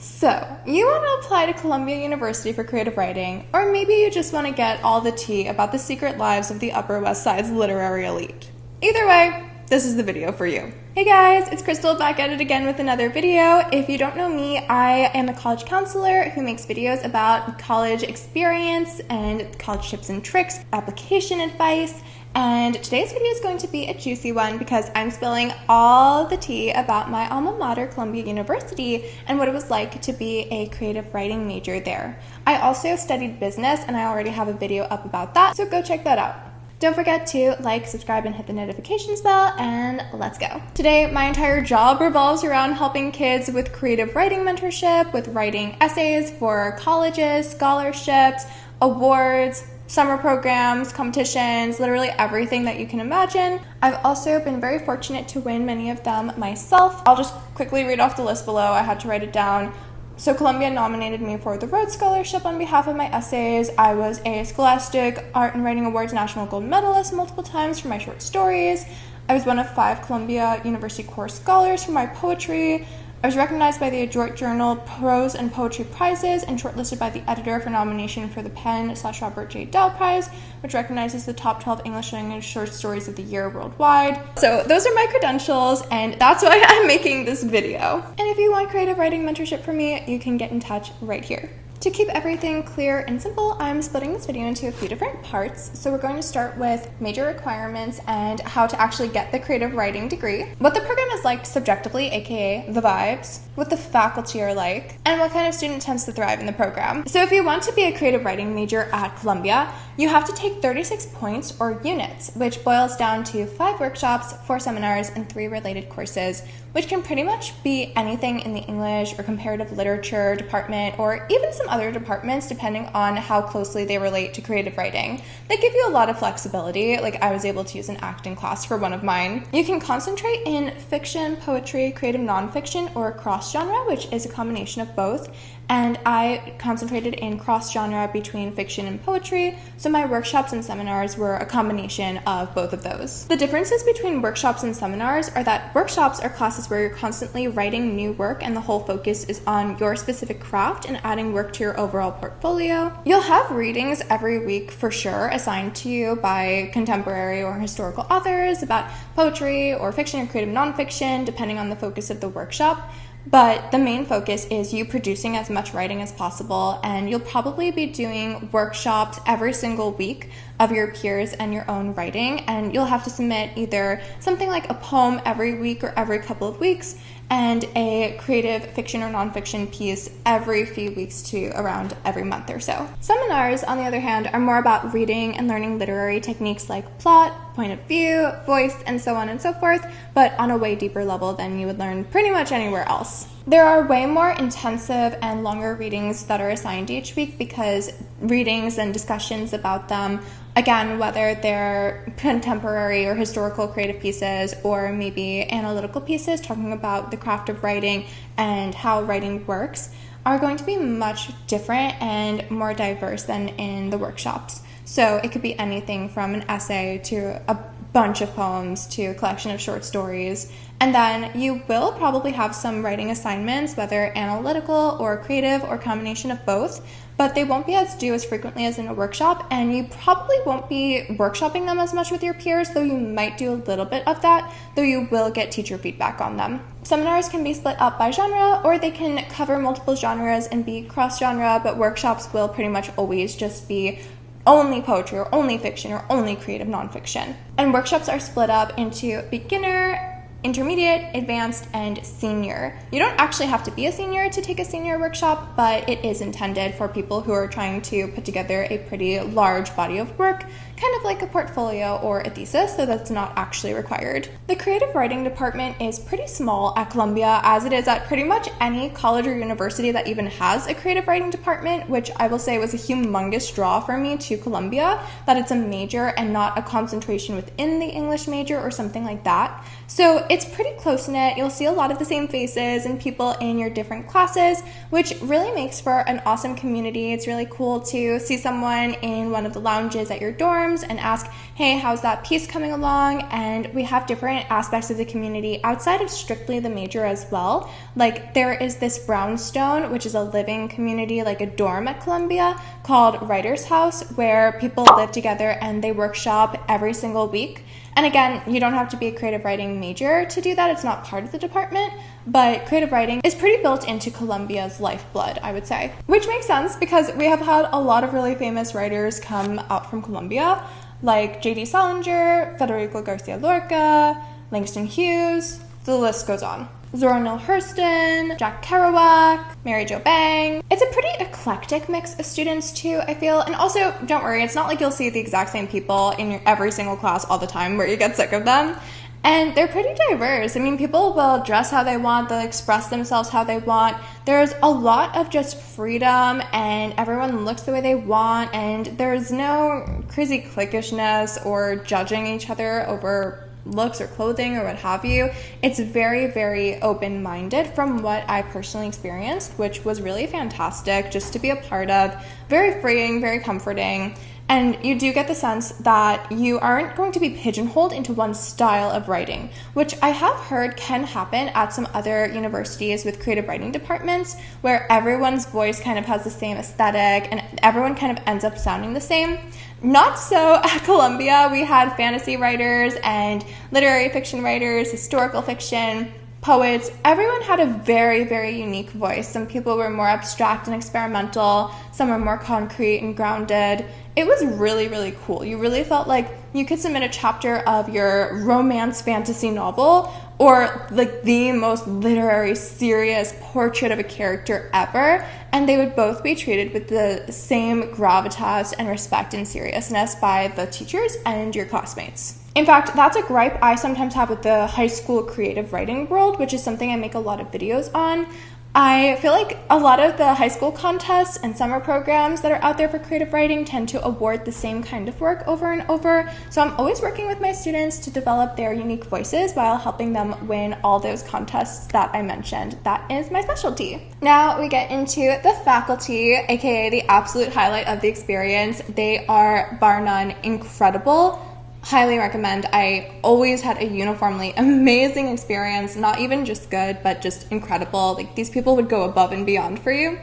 So, you want to apply to Columbia University for creative writing, or maybe you just want to get all the tea about the secret lives of the Upper West Side's literary elite. Either way, this is the video for you. Hey guys, it's Krystle back at it again with another video. If you don't know me, I am a college counselor who makes videos about college experience and college tips and tricks, application advice, and today's video is going to be a juicy one because I'm spilling all the tea about my alma mater, Columbia University, and what it was like to be a creative writing major there. I also studied business and I already have a video up about that, so go check that out. Don't forget to like, subscribe, and hit the notifications bell, and let's go. Today, my entire job revolves around helping kids with creative writing mentorship, with writing essays for colleges, scholarships, awards, summer programs, competitions, literally everything that you can imagine. I've also been very fortunate to win many of them myself. I'll just quickly read off the list below. I had to write it down. So Columbia nominated me for the Rhodes Scholarship on behalf of my essays. I was a Scholastic Art and Writing Awards National Gold Medalist multiple times for my short stories. I was one of 5 Columbia University Core Scholars for my poetry. I was recognized by the Adroit Journal Prose and Poetry Prizes and shortlisted by the editor for nomination for the Penn/Robert J. Dell Prize, which recognizes the top 12 English language short stories of the year worldwide. So those are my credentials, and that's why I'm making this video. And if you want creative writing mentorship from me, you can get in touch right here. To keep everything clear and simple, I'm splitting this video into a few different parts. So we're going to start with major requirements and how to actually get the creative writing degree, what the program is like subjectively, aka the vibes, what the faculty are like, and what kind of student tends to thrive in the program. So if you want to be a creative writing major at Columbia, you have to take 36 points or units, which boils down to 5 workshops, 4 seminars, and 3 related courses, which can pretty much be anything in the English or comparative literature department, or even some other departments depending on how closely they relate to creative writing. They give you a lot of flexibility, like I was able to use an acting class for one of mine. You can concentrate in fiction, poetry, creative nonfiction, or cross-genre, which is a combination of both. And I concentrated in cross-genre between fiction and poetry, so my workshops and seminars were a combination of both of those. The differences between workshops and seminars are that workshops are classes where you're constantly writing new work and the whole focus is on your specific craft and adding work to your overall portfolio. You'll have readings every week for sure assigned to you by contemporary or historical authors about poetry or fiction or creative nonfiction, depending on the focus of the workshop. But the main focus is you producing as much writing as possible, and you'll probably be doing workshops every single week of your peers and your own writing, and you'll have to submit either something like a poem every week or every couple of weeks, and a creative fiction or nonfiction piece every few weeks to around every month or so. Seminars, on the other hand, are more about reading and learning literary techniques like plot, point of view, voice, and so on and so forth, but on a way deeper level than you would learn pretty much anywhere else. There are way more intensive and longer readings that are assigned each week because readings and discussions about them, again, whether they're contemporary or historical creative pieces or maybe analytical pieces talking about the craft of writing and how writing works, are going to be much different and more diverse than in the workshops. So it could be anything from an essay to a bunch of poems to a collection of short stories. And then you will probably have some writing assignments, whether analytical or creative or combination of both, but they won't be as due as frequently as in a workshop, and you probably won't be workshopping them as much with your peers, though you might do a little bit of that, though you will get teacher feedback on them. Seminars can be split up by genre, or they can cover multiple genres and be cross-genre, but workshops will pretty much always just be only poetry or only fiction or only creative nonfiction. And workshops are split up into beginner, intermediate, advanced, and senior. You don't actually have to be a senior to take a senior workshop, but it is intended for people who are trying to put together a pretty large body of work, kind of like a portfolio or a thesis, so that's not actually required. The creative writing department is pretty small at Columbia, as it is at pretty much any college or university that even has a creative writing department, which I will say was a humongous draw for me to Columbia, that it's a major and not a concentration within the English major or something like that. So it's pretty close-knit. You'll see a lot of the same faces and people in your different classes, which really makes for an awesome community. It's really cool to see someone in one of the lounges at your dorms and ask, hey, how's that piece coming along? And we have different aspects of the community outside of strictly the major as well. Like there is this brownstone, which is a living community, like a dorm at Columbia, called Writer's House, where people live together and they workshop every single week. And again, you don't have to be a creative writing major to do that. It's not part of the department, but creative writing is pretty built into Columbia's lifeblood, I would say. Which makes sense because we have had a lot of really famous writers come out from Columbia, like J.D. Salinger, Federico Garcia Lorca, Langston Hughes, the list goes on. Zora Neale Hurston, Jack Kerouac, Mary Jo Bang. It's a pretty eclectic mix of students too, I feel. And also, don't worry, it's not like you'll see the exact same people in every single class all the time where you get sick of them. And they're pretty diverse. I mean, people will dress how they want, they'll express themselves how they want. There's a lot of just freedom and everyone looks the way they want, and there's no crazy cliquishness or judging each other over looks or clothing or what have you. It's very, very open-minded from what I personally experienced, which was really fantastic just to be a part of. Very freeing, very comforting. And you do get the sense that you aren't going to be pigeonholed into one style of writing, which I have heard can happen at some other universities with creative writing departments, where everyone's voice kind of has the same aesthetic and everyone kind of ends up sounding the same. Not so at Columbia. We had fantasy writers and literary fiction writers, historical fiction, poets. Everyone had a very, very unique voice. Some people were more abstract and experimental. Some were more concrete and grounded. It was really, really cool. You really felt like you could submit a chapter of your romance fantasy novel or like the most literary, serious portrait of a character ever, and they would both be treated with the same gravitas and respect and seriousness by the teachers and your classmates. In fact, that's a gripe I sometimes have with the high school creative writing world, which is something I make a lot of videos on. I feel like a lot of the high school contests and summer programs that are out there for creative writing tend to award the same kind of work over and over. So I'm always working with my students to develop their unique voices while helping them win all those contests that I mentioned. That is my specialty. Now we get into the faculty, aka the absolute highlight of the experience. They are, bar none, incredible. Highly recommend. I always had a uniformly amazing experience, not even just good, but just incredible. Like, these people would go above and beyond for you.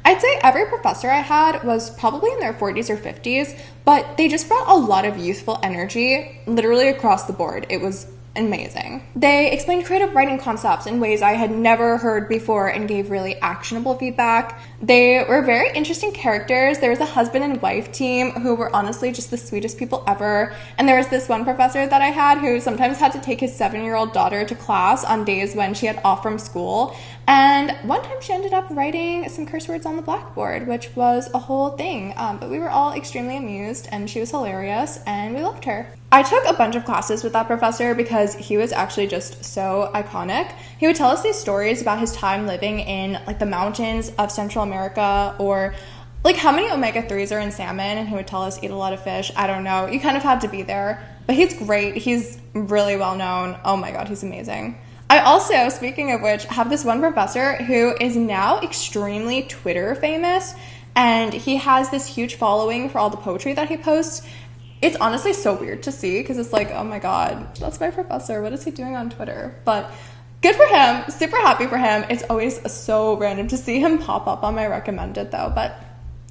I'd say every professor I had was probably in their 40s or 50s, but they just brought a lot of youthful energy, literally across the board. It was amazing. They explained creative writing concepts in ways I had never heard before and gave really actionable feedback. They were very interesting characters. There was a husband and wife team who were honestly just the sweetest people ever. And there was this one professor that I had who sometimes had to take his 7-year-old daughter to class on days when she had off from school. And one time she ended up writing some curse words on the blackboard, which was a whole thing. But we were all extremely amused and she was hilarious and we loved her. I took a bunch of classes with that professor because he was actually just so iconic. He would tell us these stories about his time living in like the mountains of Central America, or like how many omega-3s are in salmon, and he would tell us eat a lot of fish. I don't know. You kind of had to be there. But he's great. He's really well known. Oh my God, he's amazing. I also, speaking of which, have this one professor who is now extremely Twitter famous, and he has this huge following for all the poetry that he posts. It's honestly so weird to see because it's like, oh my God, that's my professor. What is he doing on Twitter? But good for him. Super happy for him. It's always so random to see him pop up on my recommended though, but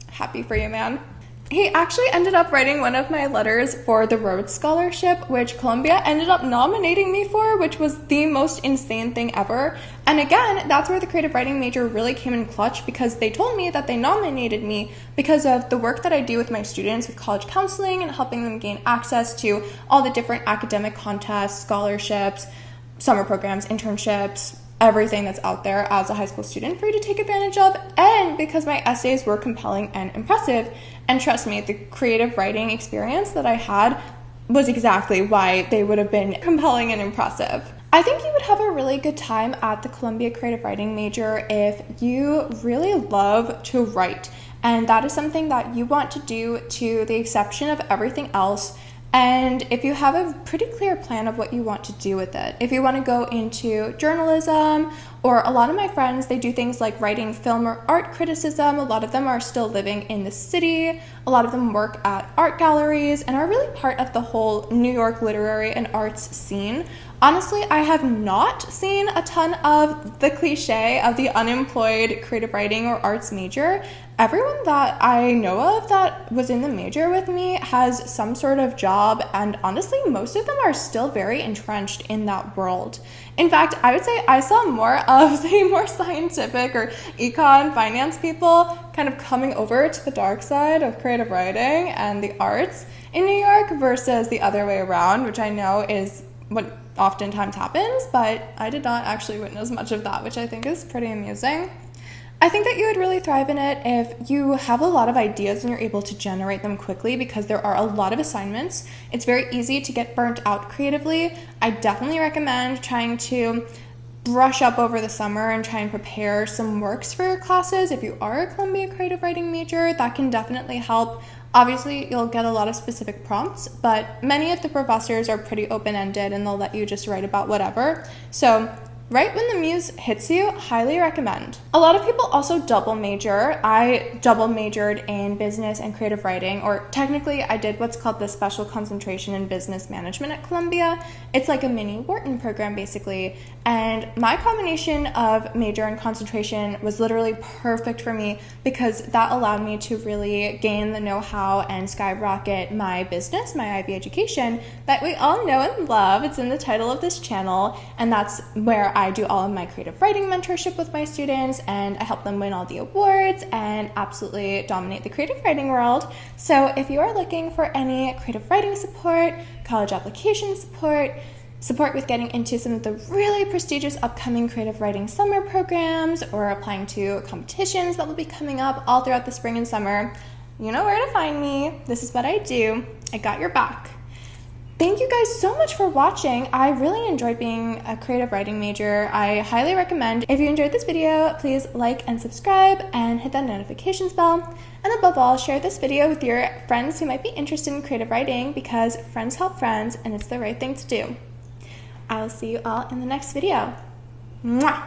happy for you, man. He actually ended up writing one of my letters for the Rhodes Scholarship, which Columbia ended up nominating me for, which was the most insane thing ever. And again, that's where the creative writing major really came in clutch, because they told me that they nominated me because of the work that I do with my students with college counseling and helping them gain access to all the different academic contests, scholarships, summer programs, internships, everything that's out there as a high school student for you to take advantage of, and because my essays were compelling and impressive. And trust me, the creative writing experience that I had was exactly why they would have been compelling and impressive. I think you would have a really good time at the Columbia Creative Writing major if you really love to write, and that is something that you want to do to the exception of everything else. And if you have a pretty clear plan of what you want to do with it, if you want to go into journalism, or a lot of my friends, they do things like writing film or art criticism. A lot of them are still living in the city. A lot of them work at art galleries and are really part of the whole New York literary and arts scene. Honestly, I have not seen a ton of the cliche of the unemployed creative writing or arts major. Everyone that I know of that was in the major with me has some sort of job, and honestly, most of them are still very entrenched in that world. In fact, I would say I saw more of the more scientific or econ finance people kind of coming over to the dark side of creative writing and the arts in New York versus the other way around, which I know is what oftentimes happens, but I did not actually witness much of that, which I think is pretty amusing. I think that you would really thrive in it if you have a lot of ideas and you're able to generate them quickly, because there are a lot of assignments. It's very easy to get burnt out creatively. I definitely recommend trying to brush up over the summer and try and prepare some works for your classes. If you are a Columbia creative writing major, that can definitely help. Obviously, you'll get a lot of specific prompts, but many of the professors are pretty open-ended and they'll let you just write about whatever. So right when the muse hits you, highly recommend. A lot of people also double major. I double majored in business and creative writing, or technically I did what's called the special concentration in business management at Columbia. It's like a mini Wharton program basically, and my combination of major and concentration was literally perfect for me because that allowed me to really gain the know-how and skyrocket my business, my IB education that we all know and love. It's in the title of this channel, and that's where I do all of my creative writing mentorship with my students, and I help them win all the awards and absolutely dominate the creative writing world. So if you are looking for any creative writing support, college application support with getting into some of the really prestigious upcoming creative writing summer programs, or applying to competitions that will be coming up all throughout the spring and summer, you know where to find me. This is what I do. I got your back. Thank you guys so much for watching. I really enjoyed being a creative writing major. I highly recommend. If you enjoyed this video, please like and subscribe and hit that notifications bell. And above all, share this video with your friends who might be interested in creative writing, because friends help friends and it's the right thing to do. I'll see you all in the next video. Mwah!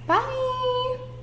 Bye!